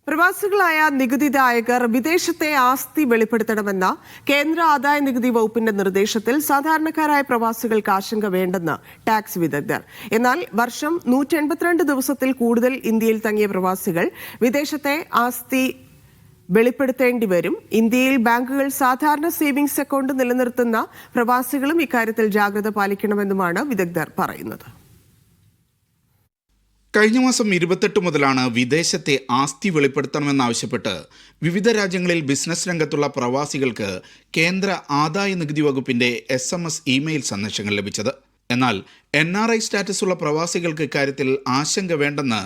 പ്രവാസികളായ നികുതിദായകർ വിദേശത്തെ ആസ്തി വെളിപ്പെടുത്തണമെന്ന കേന്ദ്ര ആദായ നികുതി വകുപ്പിന്റെ നിർദ്ദേശത്തിൽ സാധാരണക്കാരായ പ്രവാസികൾക്ക് ആശങ്ക വേണ്ടെന്ന് ടാക്സ് വിദഗ്ധർ. എന്നാൽ വർഷം 182 ദിവസത്തിൽ കൂടുതൽ ഇന്ത്യയിൽ തങ്ങിയ പ്രവാസികൾ വിദേശത്തെ ആസ്തി വെളിപ്പെടുത്തേണ്ടി വരും. ഇന്ത്യയിൽ ബാങ്കുകൾ സാധാരണ സേവിങ്സ് അക്കൗണ്ട് നിലനിർത്തുന്ന പ്രവാസികളും ഇക്കാര്യത്തിൽ ജാഗ്രത പാലിക്കണമെന്നുമാണ് വിദഗ്ധർ പറയുന്നത്. കഴിഞ്ഞ മാസം 28 മുതലാണ് വിദേശത്തെ ആസ്തി വെളിപ്പെടുത്തണമെന്നാവശ്യപ്പെട്ട് വിവിധ രാജ്യങ്ങളിൽ ബിസിനസ് രംഗത്തുള്ള പ്രവാസികൾക്ക് കേന്ദ്ര ആദായ നികുതി വകുപ്പിന്റെ SMS ഇമെയിൽ സന്ദേശങ്ങൾ ലഭിച്ചത്. എന്നാൽ NRI സ്റ്റാറ്റസ് ഉള്ള പ്രവാസികൾക്ക് ഇക്കാര്യത്തിൽ ആശങ്ക വേണ്ടെന്ന്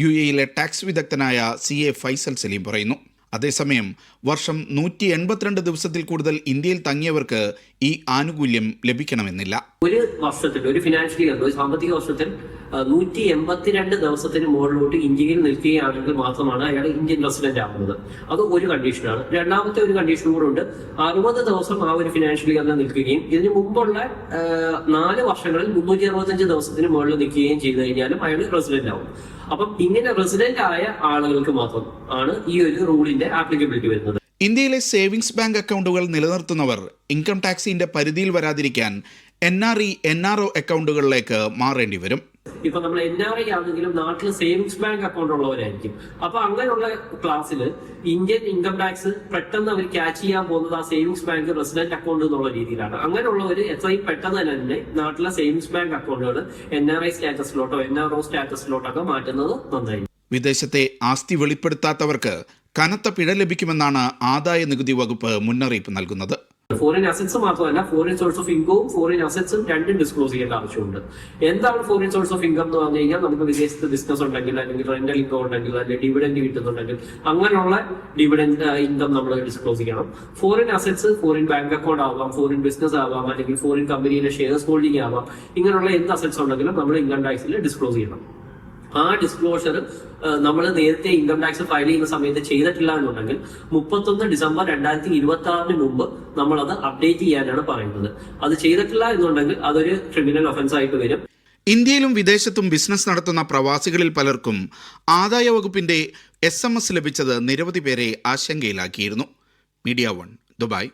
UAE ടാക്സ് വിദഗ്ധനായ CA ഫൈസൽ സലീം പറയുന്നു. അതേസമയം വർഷം 182 ദിവസത്തിൽ കൂടുതൽ ഇന്ത്യയിൽ തങ്ങിയവർക്ക് ഈ ആനുകൂല്യം ലഭിക്കണമെന്നില്ല. ഒരു വർഷത്തിൽ, ഒരു ഫിനാൻഷ്യൽ ഇയർ, ഒരു സാമ്പത്തിക വർഷത്തിൽ 182 ദിവസത്തിന് മുകളിലോട്ട് ഇന്ത്യയിൽ നിൽക്കുകയാണെങ്കിൽ മാത്രമാണ് അയാൾ ഇന്ത്യൻ റെസിഡന്റ് ആകുന്നത്. അത് ഒരു കണ്ടീഷനാണ്. രണ്ടാമത്തെ ഒരു കണ്ടീഷനും കൂടെ ഉണ്ട്. 60 ദിവസം ആ ഒരു ഫിനാൻഷ്യൽ ഇയറിൽ നിൽക്കുകയും ഇതിന് മുമ്പുള്ള 4 വർഷങ്ങളിൽ 365 ദിവസത്തിന് മുകളിൽ നിൽക്കുകയും ചെയ്തു കഴിഞ്ഞാലും അയാൾ റെസിഡന്റ് ആവും. അപ്പം ഇങ്ങനെ റെസിഡന്റ് ആയ ആളുകൾക്ക് മാത്രം ആണ് ഈ ഒരു റൂളിന്റെ ആപ്ലിക്കബിലിറ്റി വരുന്നത്. ഇന്ത്യയിലെ സേവിങ്സ് ബാങ്ക് അക്കൗണ്ടുകൾ നിലനിർത്തുന്നവർ ഇൻകം ടാക്സിന്റെ പരിധിയിൽ വരാതിരിക്കാൻ NRE, NRO അക്കൗണ്ടുകളിലേക്ക് മാറേണ്ടി വരും. ഇപ്പൊ നമ്മൾ NRI ആണെങ്കിലും നാട്ടിൽ സേവിങ്സ് ബാങ്ക് അക്കൗണ്ട് ഉള്ളവരായിരിക്കും. അപ്പൊ അങ്ങനെയുള്ള ക്ലാസ്സിൽ ഇന്ത്യൻ ഇൻകം ടാക്സ് പെട്ടെന്ന് അവർ ക്യാച്ച് ചെയ്യാൻ പോകുന്നത് ആ സേവിങ്സ് ബാങ്ക് റെസിഡന്റ് അക്കൗണ്ട് എന്നുള്ള രീതിയിലാണ്. അങ്ങനെയുള്ളവർ എത്രയും പെട്ടെന്ന് തന്നെ നാട്ടിലെ സേവിങ്സ് ബാങ്ക് അക്കൗണ്ടുകൾ NRI സ്റ്റാറ്റസിലോട്ടോ NRO സ്റ്റാറ്റസിലോട്ടൊക്കെ മാറ്റുന്നത് നന്നായി. വിദേശത്തെ ആസ്തി വെളിപ്പെടുത്താത്തവർക്ക് കനത്ത പിഴ ലഭിക്കുമെന്നാണ് ആദായ നികുതി വകുപ്പ് മുന്നറിയിപ്പ് നൽകുന്നത്. ഫോറിൻ അസറ്റ്സ് മാത്രമല്ല, ഫോറിൻ സോഴ്സ് ഓഫ് ഇൻകവും ഫോറിൻ അസറ്റ്സും രണ്ടും ഡിസ്ക്ലോസ് ചെയ്യേണ്ട ആവശ്യമുണ്ട്. എന്താണ് ഫോറിൻ സോഴ്സ് ഓഫ് ഇൻകം എന്ന് പറഞ്ഞു കഴിഞ്ഞാൽ, നമുക്ക് വിദേശത്ത് ബിസിനസ് ഉണ്ടെങ്കിൽ, അല്ലെങ്കിൽ റെന്റൽ ഇൻകം ഉണ്ടെങ്കിൽ, അല്ലെങ്കിൽ ഡിവിഡൻഡ് കിട്ടുന്നുണ്ടെങ്കിൽ അങ്ങനെയുള്ള ഡിവിഡൻഡ് ഇൻകം നമ്മൾ ഡിസ്ക്ലോസ് ചെയ്യണം. Foreign assets foreign bank account ആവാം, ഫോറിൻ ബിസിനസ് ആവാം, അല്ലെങ്കിൽ ഫോറിൻ കമ്പനിയിലെ ഷെയർസ് ഹോൾഡിംഗ് ആവാം. ഇങ്ങനെയുള്ള എന്ത് അസറ്റ്സ് ഉണ്ടെങ്കിലും നമ്മൾ ഇൻകം ടാക്സിൽ ഡിസ്ക്ലോസ് ചെയ്യണം. ആ ഡിസ്ക്ലോഷർ നമ്മൾ നേരത്തെ ഇൻകം ടാക്സ് ഫയൽ ചെയ്യുന്ന സമയത്ത് ചെയ്തിട്ടില്ല എന്നുണ്ടെങ്കിൽ 31 ഡിസംബർ 2026 മുമ്പ് നമ്മളത് അപ്ഡേറ്റ് ചെയ്യാനാണ് പറയുന്നത്. അത് ചെയ്തിട്ടില്ല എന്നുണ്ടെങ്കിൽ അതൊരു ക്രിമിനൽ ഒഫൻസ് ആയിട്ട് വരും. ഇന്ത്യയിലും വിദേശത്തും ബിസിനസ് നടത്തുന്ന പ്രവാസികളിൽ പലർക്കും ആദായ വകുപ്പിന്റെ SMS ലഭിച്ചത് നിരവധി പേരെ ആശങ്കയിലാക്കിയിരുന്നു. Media 1 Dubai.